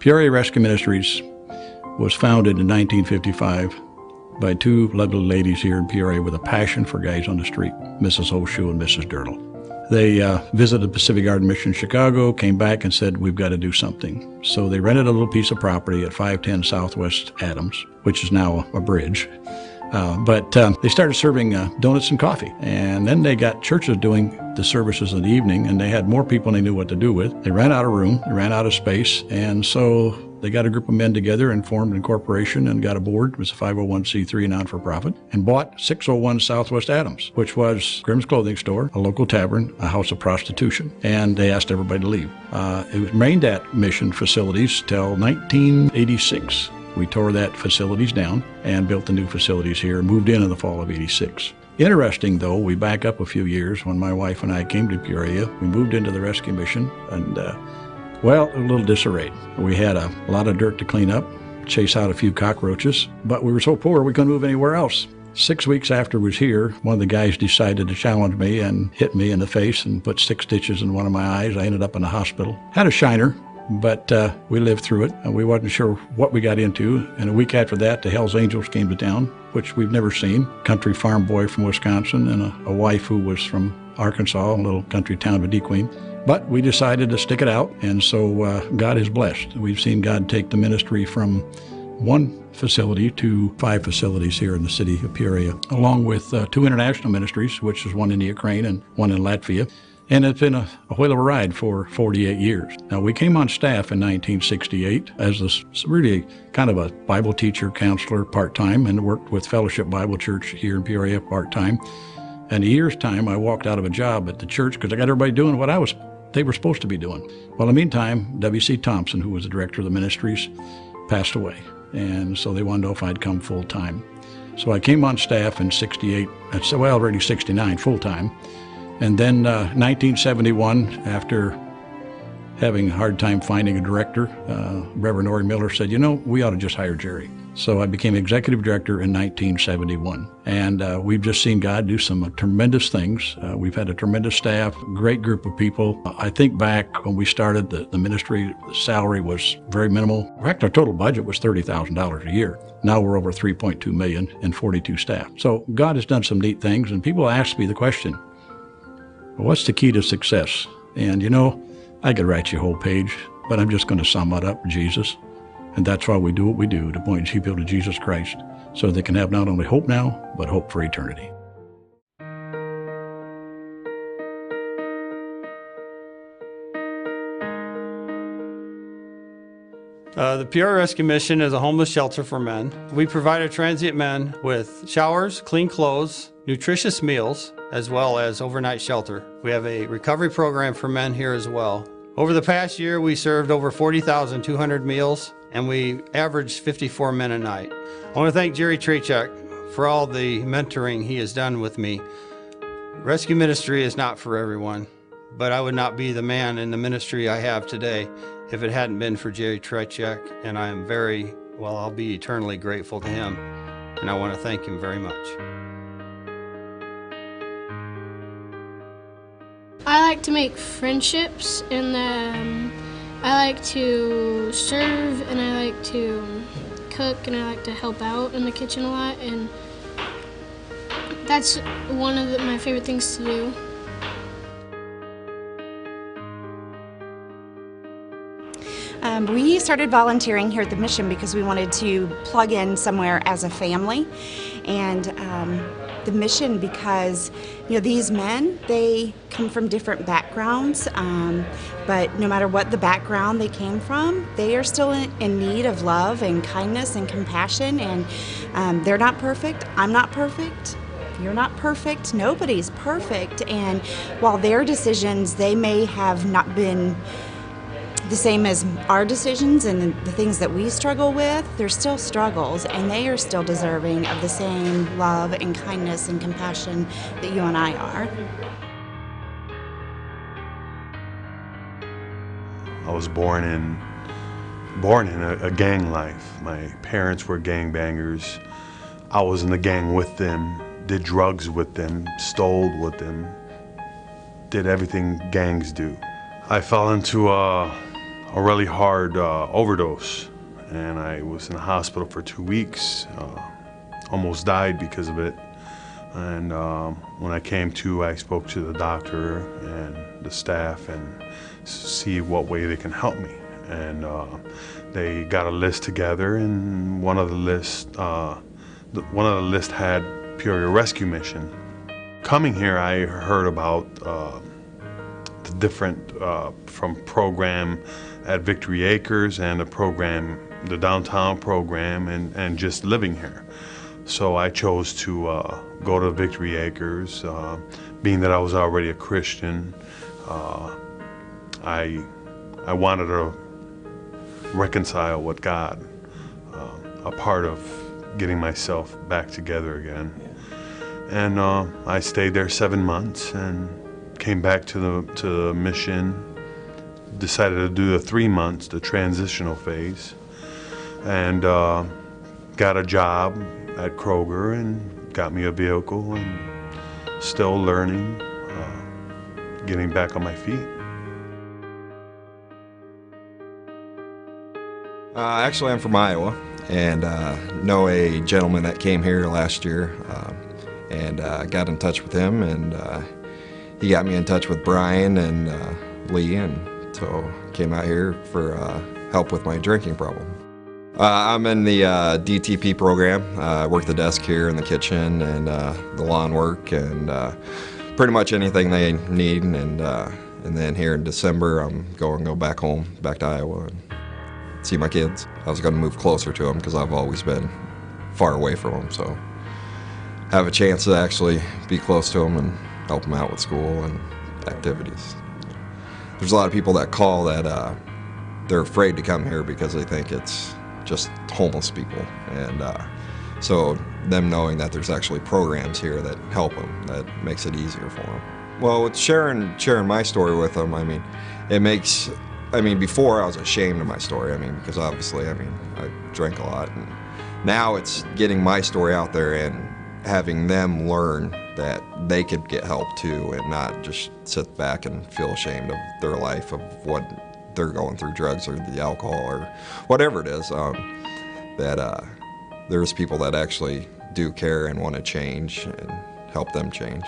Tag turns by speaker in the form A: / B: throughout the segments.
A: Peoria Rescue Ministries was founded in 1955 by two lovely ladies here in Peoria with a passion for guys on the street, Mrs. Horseshoe and Mrs. Dirtle. They visited Pacific Garden Mission in Chicago, came back and said, we've got to do something. So they rented a little piece of property at 510 Southwest Adams, which is now a bridge. But they started serving donuts and coffee. And then they got churches doing the services in the evening, and they had more people than they knew what to do with. They ran out of room, they ran out of space, and so they got a group of men together and formed a corporation and got a board. It was a 501c3 non-for-profit, and bought 601 Southwest Adams, which was Grimm's Clothing Store, a local tavern, a house of prostitution, and they asked everybody to leave. It remained at mission facilities till 1986. We tore that facilities down and built the new facilities here and moved in the fall of '86. Interesting, though, we back up a few years when my wife and I came to Peoria. We moved into the rescue mission and, well, a little disarray. We had a lot of dirt to clean up, chase out a few cockroaches, but we were so poor we couldn't move anywhere else. 6 weeks after I was here, one of the guys decided to challenge me and hit me in the face and put 6 stitches in one of my eyes. I ended up in the hospital. Had a shiner, but we lived through it, and we wasn't sure what we got into. And a week after that, the Hells Angels came to town, which we've never seen. Country farm boy from Wisconsin and a wife who was from Arkansas, a little country town of Dequeen. But we decided to stick it out, and so God is blessed. We've seen God take the ministry from 1 facility to 5 facilities here in the city of Peoria, along with 2 international ministries, which is one in the Ukraine and one in Latvia. And it's been a whale of a ride for 48 years. Now, we came on staff in 1968 as really kind of a Bible teacher, counselor, part-time, and worked with Fellowship Bible Church here in Peoria part-time. And a year's time, I walked out of a job at the church because I got everybody doing what they were supposed to be doing. Well, in the meantime, W.C. Thompson, who was the director of the ministries, passed away. And so they wanted to know if I'd come full-time. So I came on staff in 68, well, already 69, full-time. And then 1971, after having a hard time finding a director, Reverend Ori Miller said, you know, we ought to just hire Jerry. So I became executive director in 1971. And we've just seen God do some tremendous things. We've had a tremendous staff, great group of people. I think back when we started the ministry, the salary was very minimal. In fact, our total budget was $30,000 a year. Now we're over $3.2 million and 42 staff. So God has done some neat things, and people ask me the question, what's the key to success? And you know, I could write you a whole page, but I'm just going to sum it up, Jesus. And that's why we do what we do, to point people to Jesus Christ, so they can have not only hope now, but hope for eternity.
B: The Peoria Rescue Mission is a homeless shelter for men. We provide transient men with showers, clean clothes, nutritious meals, as well as overnight shelter. We have a recovery program for men here as well. Over the past year, we served over 40,200 meals, and we averaged 54 men a night. I want to thank Jerry Trachuk for all the mentoring he has done with me. Rescue ministry is not for everyone, but I would not be the man in the ministry I have today if it hadn't been for Jerry Trachuk, and I am I'll be eternally grateful to him, and I want to thank him very much.
C: I like to make friendships, and I like to serve, and I like to cook, and I like to help out in the kitchen a lot, and that's one of my favorite things to do.
D: We started volunteering here at the mission because we wanted to plug in somewhere as a family, and the mission because, you know, these men, they come from different backgrounds, but no matter what the background they came from, they are still in need of love and kindness and compassion, and they're not perfect, I'm not perfect, you're not perfect, nobody's perfect, and while their decisions, they may have not been the same as our decisions and the things that we struggle with, they're still struggles, and they are still deserving of the same love and kindness and compassion that you and I are.
E: I was born in a gang life. My parents were gangbangers. I was in the gang with them, did drugs with them, stole with them, did everything gangs do. I fell into a a really hard overdose, and I was in the hospital for 2 weeks. Almost died because of it. And when I came to, I spoke to the doctor and the staff and see what way they can help me. And they got a list together, and one of the lists had Peoria Rescue Mission. Coming here, I heard about the different from program at Victory Acres and the downtown program, and just living here. So I chose to go to Victory Acres, being that I was already a Christian. I wanted to reconcile with God, a part of getting myself back together again. And I stayed there 7 months and came back to the mission, decided to do the 3 months, the transitional phase, and got a job at Kroger and got me a vehicle, and still learning, getting back on my feet.
F: Actually, I'm from Iowa, and know a gentleman that came here last year, and got in touch with him, and he got me in touch with Brian and Lee, and so came out here for help with my drinking problem. I'm in the DTP program. I work the desk here in the kitchen and the lawn work, and pretty much anything they need, and then here in December I'm going to go back home, back to Iowa, and see my kids. I was going to move closer to them because I've always been far away from them, so have a chance to actually be close to them and help them out with school and activities. There's a lot of people that call that they're afraid to come here because they think it's just homeless people, and so them knowing that there's actually programs here that help them, that makes it easier for them. Well, with sharing my story with them, I mean, it makes, I mean, before I was ashamed of my story, I mean, because obviously, I mean, I drank a lot, and now it's getting my story out there and having them learn that they could get help too, and not just sit back and feel ashamed of their life, of what they're going through, drugs or the alcohol or whatever it is, that there's people that actually do care and want to change and help them change.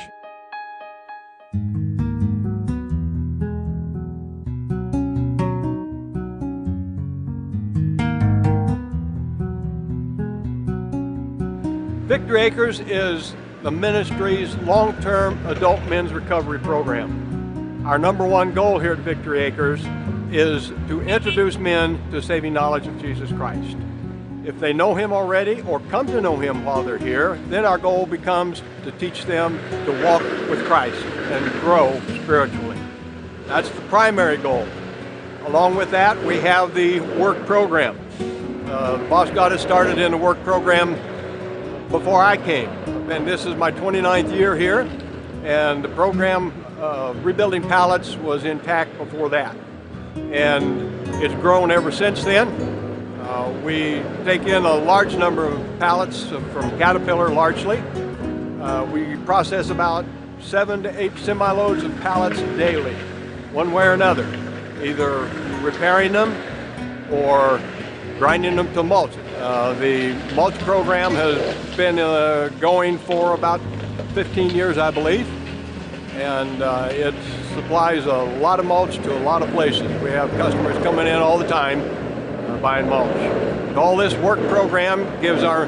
G: Victory Acres is the Ministries' long-term adult men's recovery program. Our #1 goal here at Victory Acres is to introduce men to saving knowledge of Jesus Christ. If they know Him already or come to know Him while they're here, then our goal becomes to teach them to walk with Christ and grow spiritually. That's the primary goal. Along with that, we have the work program. The boss got us started in the work program before I came, and this is my 29th year here, and the program rebuilding pallets was intact before that, and it's grown ever since then. We take in a large number of pallets from Caterpillar largely. We process about 7 to 8 semi-loads of pallets daily, one way or another, either repairing them or grinding them to mulch. The mulch program has been going for about 15 years, I believe, and it supplies a lot of mulch to a lot of places. We have customers coming in all the time buying mulch. And all this work program gives our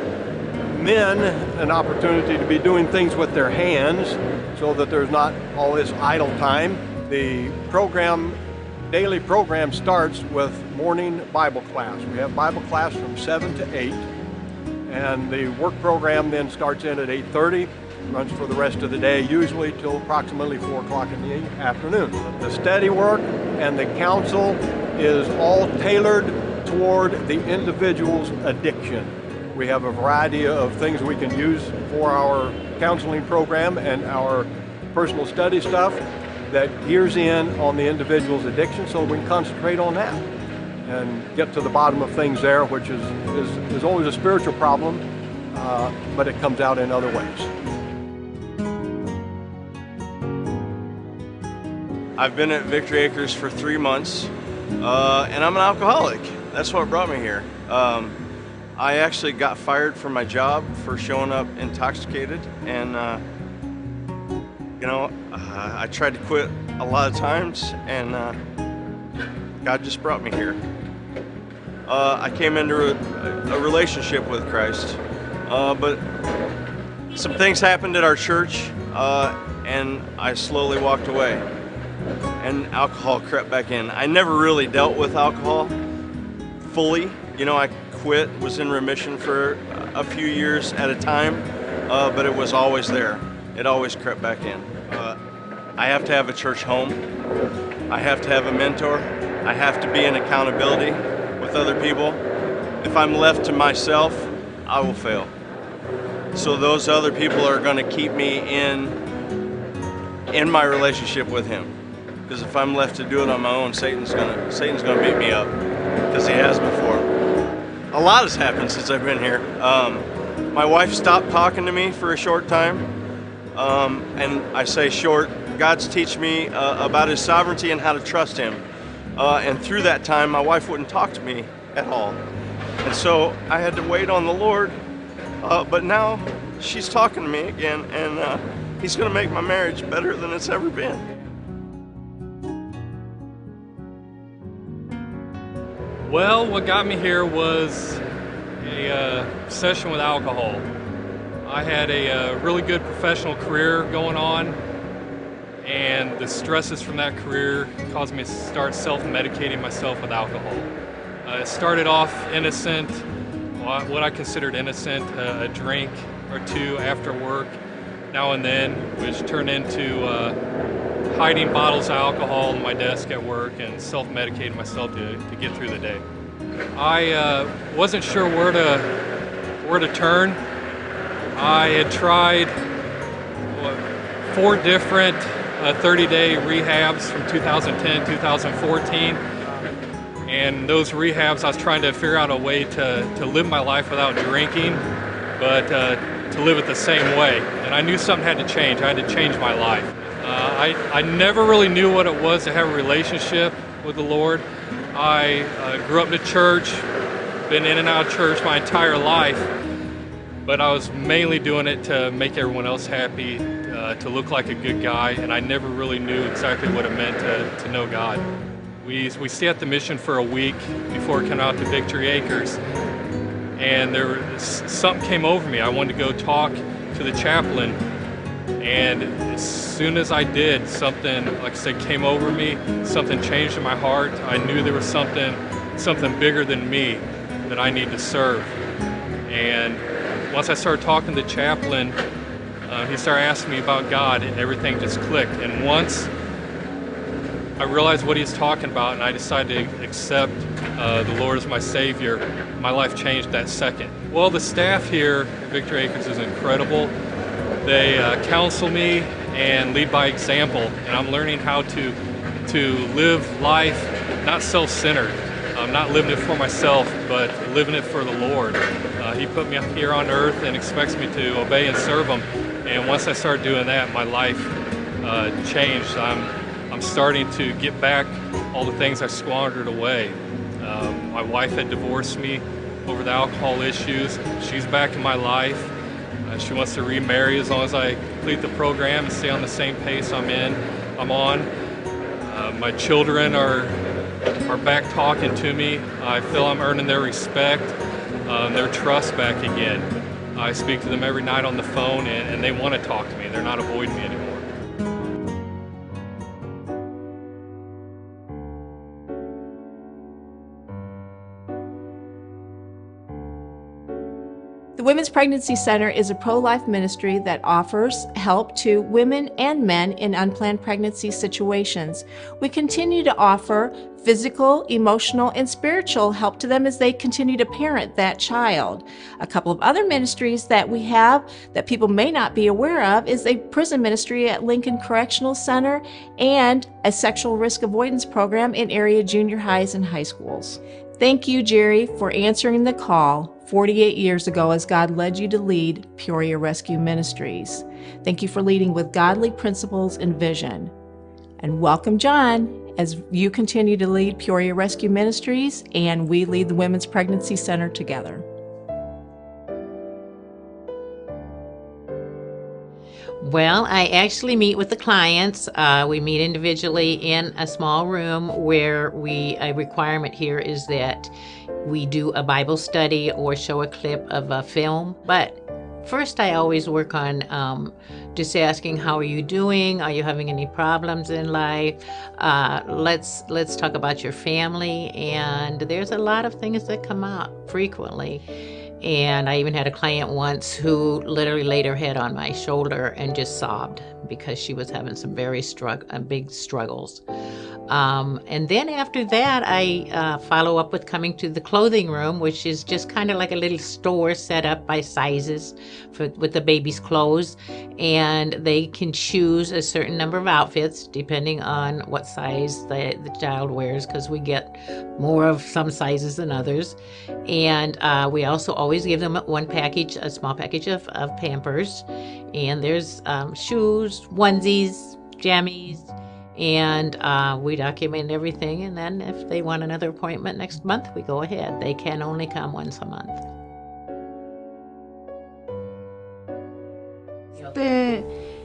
G: men an opportunity to be doing things with their hands so that there's not all this idle time. The daily program starts with morning Bible class. We have Bible class from 7 to 8, and the work program then starts in at 8:30, runs for the rest of the day, usually till approximately 4 o'clock in the afternoon. The study work and the counsel is all tailored toward the individual's addiction. We have a variety of things we can use for our counseling program and our personal study stuff that gears in on the individual's addiction, so we can concentrate on that and get to the bottom of things there, which is always a spiritual problem, but it comes out in other ways.
H: I've been at Victory Acres for 3 months. and I'm an alcoholic. That's what brought me here. I actually got fired from my job for showing up intoxicated, and I tried to quit a lot of times, and God just brought me here. I came into a relationship with Christ, but some things happened at our church, and I slowly walked away, and alcohol crept back in. I never really dealt with alcohol fully. I quit, was in remission for a few years at a time, but it was always there. It always crept back in. I have to have a church home. I have to have a mentor. I have to be in accountability with other people. If I'm left to myself, I will fail. So those other people are going to keep me in my relationship with Him. Because if I'm left to do it on my own, Satan's gonna beat me up, because he has before. A lot has happened since I've been here. My wife stopped talking to me for a short time, and I say short. God's teaching me about His sovereignty and how to trust Him. And through that time, my wife wouldn't talk to me at all. And so I had to wait on the Lord, but now she's talking to me again, and He's going to make my marriage better than it's ever been.
I: Well, what got me here was a session with alcohol. I had a really good professional career going on, and the stresses from that career caused me to start self-medicating myself with alcohol. It started off innocent, what I considered innocent, a drink or two after work, now and then, which turned into hiding bottles of alcohol on my desk at work and self-medicating myself to get through the day. I wasn't sure where to turn. I had tried 4 different 30-day rehabs from 2010, 2014. And those rehabs, I was trying to figure out a way to live my life without drinking, but to live it the same way. And I knew something had to change. I had to change my life. I never really knew what it was to have a relationship with the Lord. I grew up in the church, been in and out of church my entire life, but I was mainly doing it to make everyone else happy, to look like a good guy, and I never really knew exactly what it meant to know God. We stayed at the mission for a week before coming out to Victory Acres, and something came over me. I wanted to go talk to the chaplain, and as soon as I did, something, like I said, came over me. Something changed in my heart. I knew there was something bigger than me that I need to serve. And once I started talking to the chaplain, he started asking me about God, and everything just clicked. And once I realized what he was talking about, and I decided to accept the Lord as my Savior, my life changed that second. Well, the staff here at Victory Acres is incredible. They counsel me and lead by example, and I'm learning how to live life not self-centered. I'm not living it for myself, but living it for the Lord. He put me here on earth and expects me to obey and serve Him. And once I started doing that, my life changed. I'm starting to get back all the things I squandered away. My wife had divorced me over the alcohol issues. She's back in my life. She wants to remarry as long as I complete the program and stay on the same pace I'm on. My children are back talking to me. I feel I'm earning their respect, their trust back again. I speak to them every night on the phone, and they want to talk to me. They're not avoiding me anymore.
J: The Women's Pregnancy Center is a pro-life ministry that offers help to women and men in unplanned pregnancy situations. We continue to offer physical, emotional, and spiritual help to them as they continue to parent that child. A couple of other ministries that we have that people may not be aware of is a prison ministry at Lincoln Correctional Center and a sexual risk avoidance program in area junior highs and high schools. Thank you, Jerry, for answering the call 48 years ago as God led you to lead Peoria Rescue Ministries. Thank you for leading with godly principles and vision. And welcome, John, as you continue to lead Peoria Rescue Ministries and we lead the Women's Pregnancy Center together.
K: Well, I actually meet with the clients. We meet individually in a small room where a requirement here is that we do a Bible study or show a clip of a film. But first, I always work on just asking, how are you doing? Are you having any problems in life? Let's talk about your family. And there's a lot of things that come up frequently. And I even had a client once who literally laid her head on my shoulder and just sobbed because she was having some very big struggles. And then after that, I follow up with coming to the clothing room, which is just kind of like a little store set up by sizes with the baby's clothes. And they can choose a certain number of outfits depending on what size the child wears, because we get more of some sizes than others. And we also always give them a small package of Pampers. And there's shoes, onesies, jammies, and we document everything. And then if they want another appointment next month, we go ahead. They can only come once a month.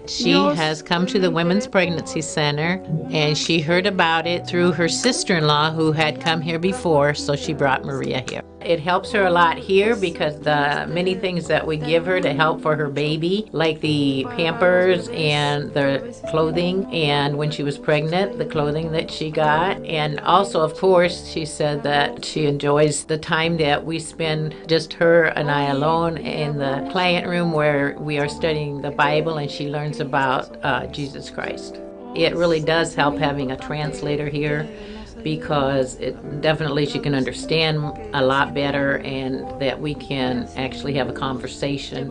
K: She has come to the Women's Pregnancy Center, and she heard about it through her sister-in-law who had come here before, so she brought Maria here. It helps her a lot here because the many things that we give her to help for her baby, like the Pampers and the clothing, and when she was pregnant, the clothing that she got. And also, of course, she said that she enjoys the time that we spend, just her and I alone, in the client room where we are studying the Bible and she learns about Jesus Christ. It really does help having a translator here, because definitely she can understand a lot better and that we can actually have a conversation.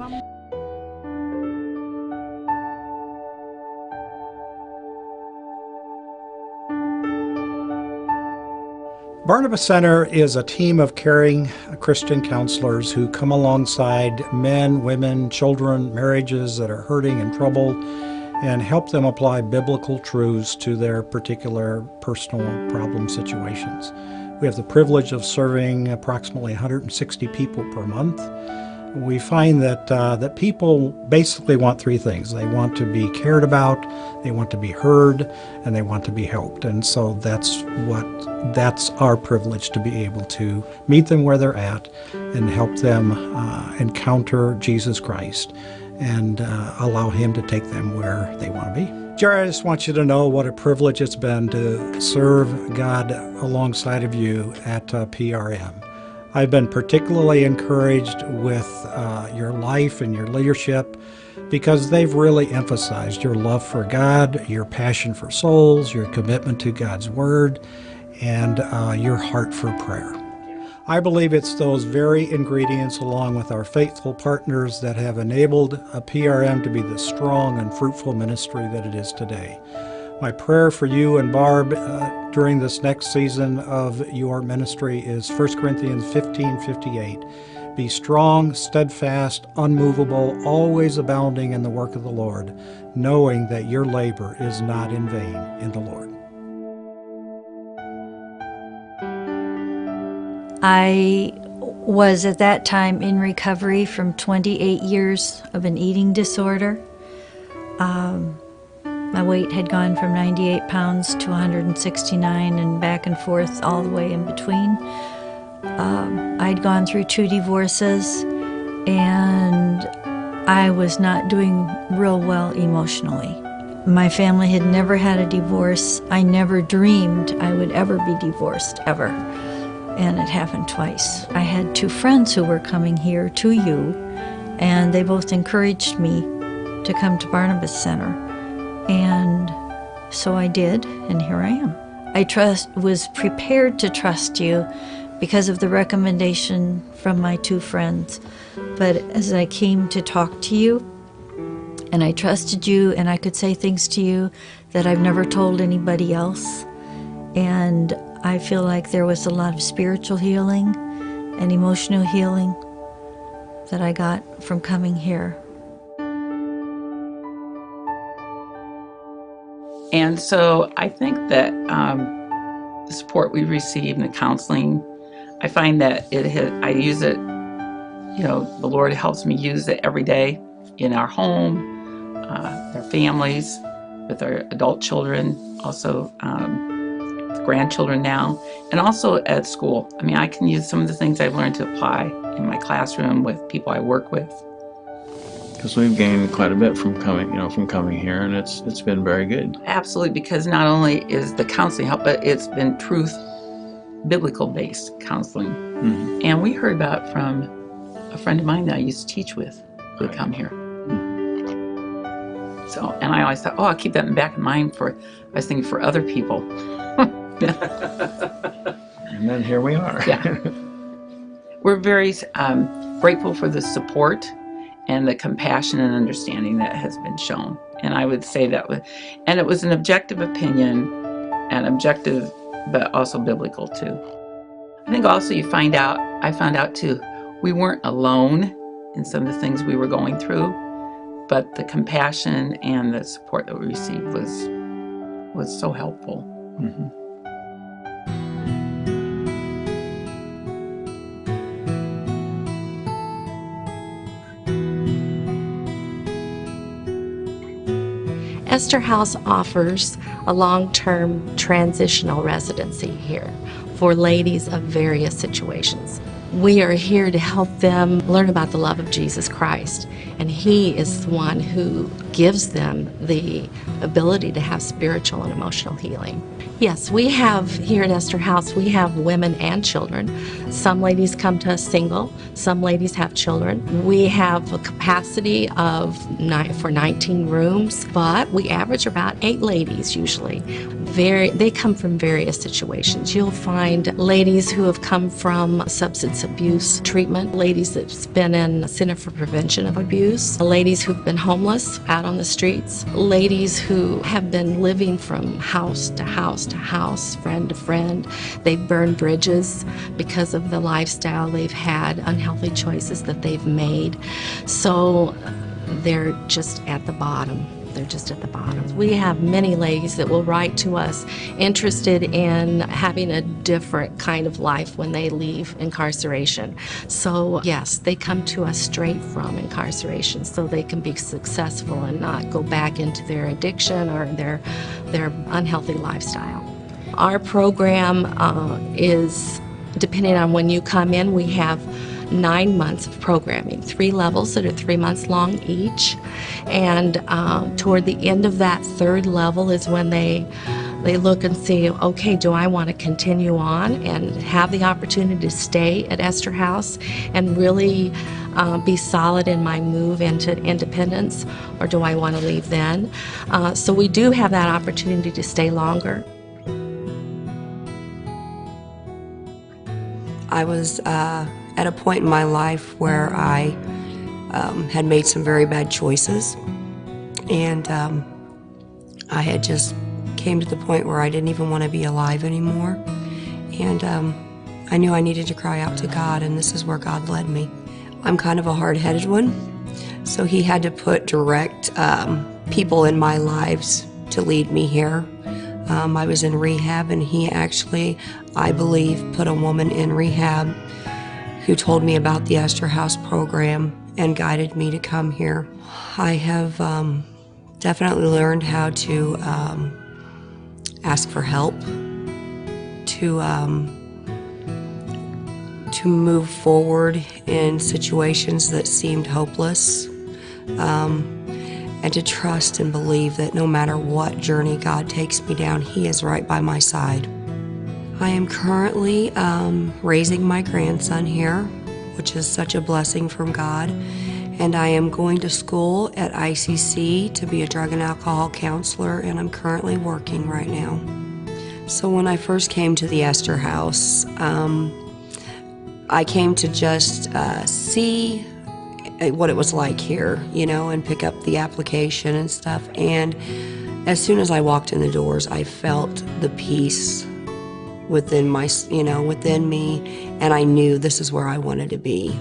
L: Barnabas Center is a team of caring Christian counselors who come alongside men, women, children, marriages that are hurting and troubled, and help them apply biblical truths to their particular personal problem situations. We have the privilege of serving approximately 160 people per month. We find that people basically want three things. They want to be cared about, they want to be heard, and they want to be helped. And so that's our privilege, to be able to meet them where they're at and help them encounter Jesus Christ and allow Him to take them where they want to be. Jerry, I just want you to know what a privilege it's been to serve God alongside of you at PRM. I've been particularly encouraged with your life and your leadership, because they've really emphasized your love for God, your passion for souls, your commitment to God's Word, and your heart for prayer. I believe it's those very ingredients, along with our faithful partners, that have enabled a PRM to be the strong and fruitful ministry that it is today. My prayer for you and Barb during this next season of your ministry is 1 Corinthians 15:58. Be strong, steadfast, unmovable, always abounding in the work of the Lord, knowing that your labor is not in vain in the Lord.
M: I was at that time in recovery from 28 years of an eating disorder. My weight had gone from 98 pounds to 169 and back and forth all the way in between. I'd gone through 2 divorces, and I was not doing real well emotionally. My family had never had a divorce. I never dreamed I would ever be divorced, ever. And it happened twice. I had 2 friends who were coming here to you, and they both encouraged me to come to Barnabas Center. And so I did, and here I am. I was prepared to trust you because of the recommendation from my 2 friends. But as I came to talk to you, and I trusted you, and I could say things to you that I've never told anybody else, and I feel like there was a lot of spiritual healing and emotional healing that I got from coming here.
N: And so I think that the support we receive and the counseling, I find that I use it, the Lord helps me use it every day in our home, our families, with our adult children, also grandchildren now, and also at school. I mean, I can use some of the things I've learned to apply in my classroom with people I work with.
O: Because we've gained quite a bit from coming here, and it's been very good.
N: Absolutely, because not only is the counseling help, but it's been biblical-based counseling.
O: Mm-hmm.
N: And we heard about it from a friend of mine that I used to teach with who would come here. So, and I always thought, I'll keep that in the back of mind I was thinking for other people.
O: And then here we are.
N: Yeah. We're very grateful for the support and the compassion and understanding that has been shown. And I would say and it was an objective opinion, and objective, but also biblical too. I think also I found out too, we weren't alone in some of the things we were going through, but the compassion and the support that we received was so helpful.
O: Mm-hmm.
P: Esther House offers a long-term transitional residency here for ladies of various situations. We are here to help them learn about the love of Jesus Christ, and He is the one who gives them the ability to have spiritual and emotional healing. Yes, we have here at Esther House, we have women and children. Some ladies come to us single, some ladies have children. We have a capacity for 19 rooms, but we average about 8 ladies usually. They come from various situations. You'll find ladies who have come from substance abuse treatment, ladies that's been in a Center for Prevention of Abuse, ladies who've been homeless out on the streets, ladies who have been living from house to house to house, friend to friend. They've burned bridges because of the lifestyle they've had, unhealthy choices that they've made. So they're just at the bottom. They're just at the bottom. We have many ladies that will write to us interested in having a different kind of life when they leave incarceration. So yes, they come to us straight from incarceration so they can be successful and not go back into their addiction or their unhealthy lifestyle. Our program is, depending on when you come in, we have 9 months of programming, 3 levels that are 3 months long each. And toward the end of that 3rd level is when they look and see, okay, do I want to continue on and have the opportunity to stay at Esther House and really be solid in my move into independence, or do I want to leave then? So we do have that opportunity to stay longer.
Q: I was at a point in my life where I had made some very bad choices, and I had just came to the point where I didn't even want to be alive anymore, and I knew I needed to cry out to God, and this is where God led me. I'm kind of a hard-headed one, so He had to put direct people in my lives to lead me here. I was in rehab, and He actually, I believe, put a woman in rehab who told me about the Esther House program and guided me to come here. I have definitely learned how to ask for help, to move forward in situations that seemed hopeless, and to trust and believe that no matter what journey God takes me down, He is right by my side. I am currently raising my grandson here, which is such a blessing from God, and I am going to school at ICC to be a drug and alcohol counselor, and I'm currently working right now. So when I first came to the Esther House, I came to just see what it was like here, and pick up the application and stuff. And as soon as I walked in the doors, I felt the peace within my, within me, and I knew this is where I wanted to be.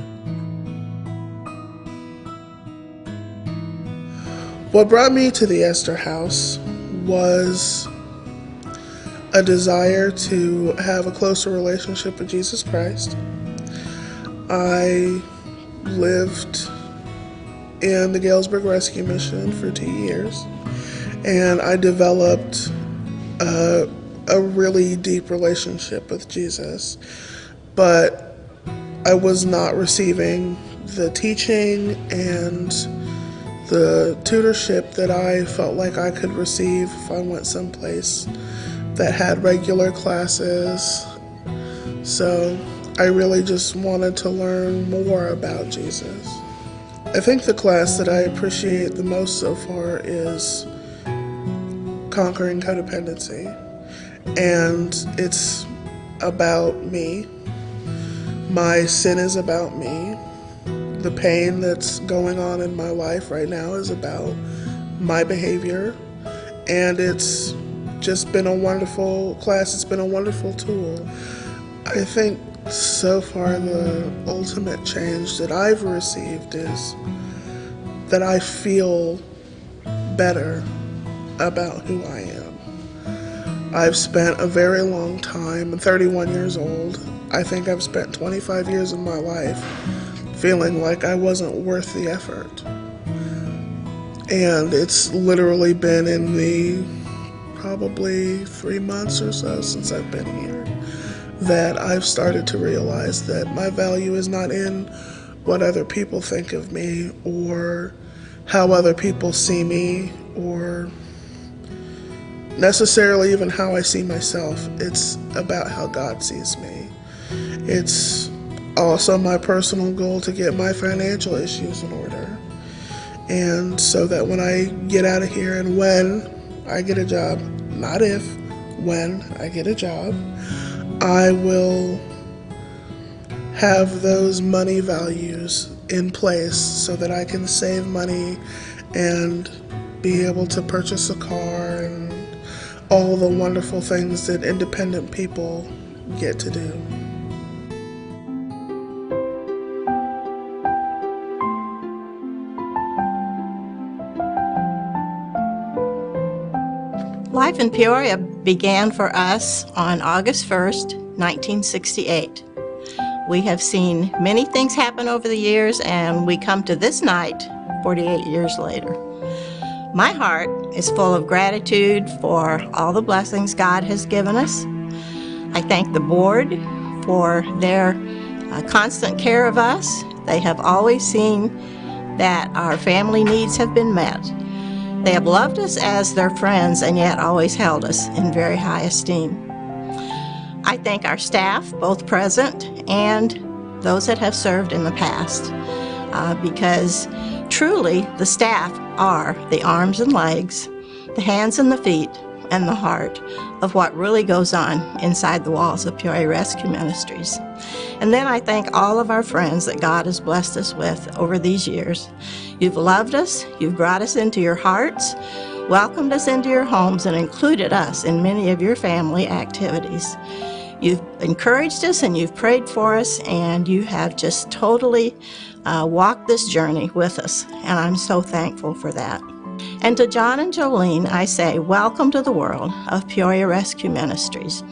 R: What brought me to the Esther House was a desire to have a closer relationship with Jesus Christ. I lived in the Galesburg Rescue Mission for 2 years, and I developed a really deep relationship with Jesus, but I was not receiving the teaching and the tutorship that I felt like I could receive if I went someplace that had regular classes. So I really just wanted to learn more about Jesus. I think the class that I appreciate the most so far is Conquering Codependency, and it's about me. My sin is about me. The pain that's going on in my life right now is about my behavior, and it's just been a wonderful class. It's been a wonderful tool. I think so far the ultimate change that I've received is that I feel better about who I am. I've spent a very long time, I'm 31 years old. I think I've spent 25 years of my life feeling like I wasn't worth the effort. And it's literally been in the probably 3 months or so since I've been here that I've started to realize that my value is not in what other people think of me or how other people see me or necessarily even how I see myself. It's about how God sees me. It's also my personal goal to get my financial issues in order. And so that when I get out of here and when I get a job, not if, when I get a job, I will have those money values in place so that I can save money and be able to purchase a car and all the wonderful things that independent people get to do.
S: Life in Peoria began for us on August 1st, 1968. We have seen many things happen over the years, and we come to this night 48 years later. My heart is full of gratitude for all the blessings God has given us. I thank the board for their constant care of us. They have always seen that our family needs have been met. They have loved us as their friends and yet always held us in very high esteem. I thank our staff, both present and those that have served in the past, because truly the staff are the arms and legs, the hands and the feet, and the heart of what really goes on inside the walls of Peoria Rescue Ministries. And then I thank all of our friends that God has blessed us with over these years. You've loved us, you've brought us into your hearts, welcomed us into your homes, and included us in many of your family activities. You've encouraged us and you've prayed for us, and you have just totally walked this journey with us, and I'm so thankful for that. And to John and Jolene, I say, welcome to the world of Peoria Rescue Ministries.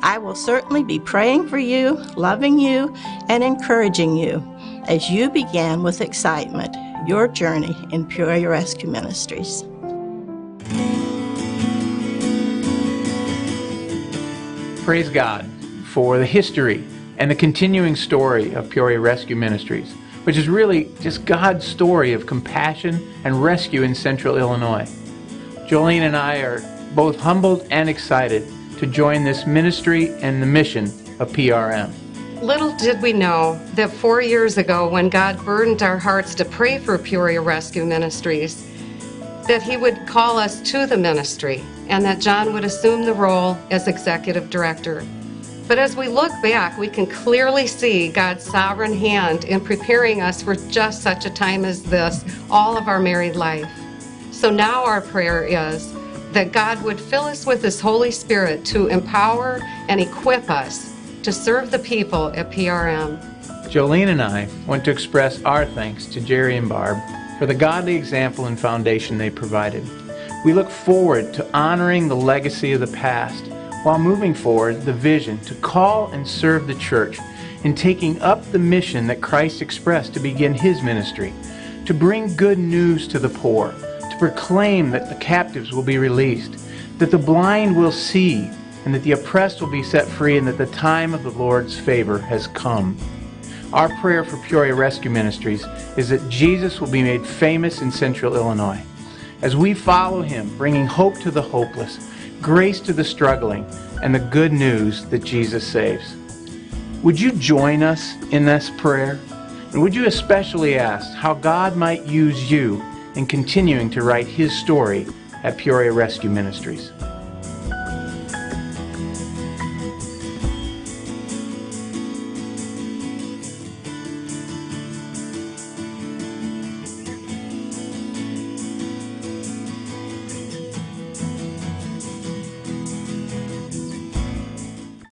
S: I will certainly be praying for you, loving you, and encouraging you as you begin with excitement your journey in Peoria Rescue Ministries.
T: Praise God for the history and the continuing story of Peoria Rescue Ministries, which is really just God's story of compassion and rescue in central Illinois. Jolene and I are both humbled and excited to join this ministry and the mission of PRM.
U: Little did we know that 4 years ago, when God burdened our hearts to pray for Peoria Rescue Ministries, that He would call us to the ministry and that John would assume the role as executive director. But as we look back, we can clearly see God's sovereign hand in preparing us for just such a time as this, all of our married life. So now our prayer is that God would fill us with His Holy Spirit to empower and equip us to serve the people at PRM.
T: Jolene and I want to express our thanks to Jerry and Barb for the godly example and foundation they provided. We look forward to honoring the legacy of the past while moving forward the vision to call and serve the church in taking up the mission that Christ expressed to begin His ministry, to bring good news to the poor, to proclaim that the captives will be released, that the blind will see, and that the oppressed will be set free, and that the time of the Lord's favor has come. Our prayer for Peoria Rescue Ministries is that Jesus will be made famous in Central Illinois as we follow Him, bringing hope to the hopeless, grace to the struggling, and the good news that Jesus saves. Would you join us in this prayer? And would you especially ask how God might use you in continuing to write His story at Peoria Rescue Ministries?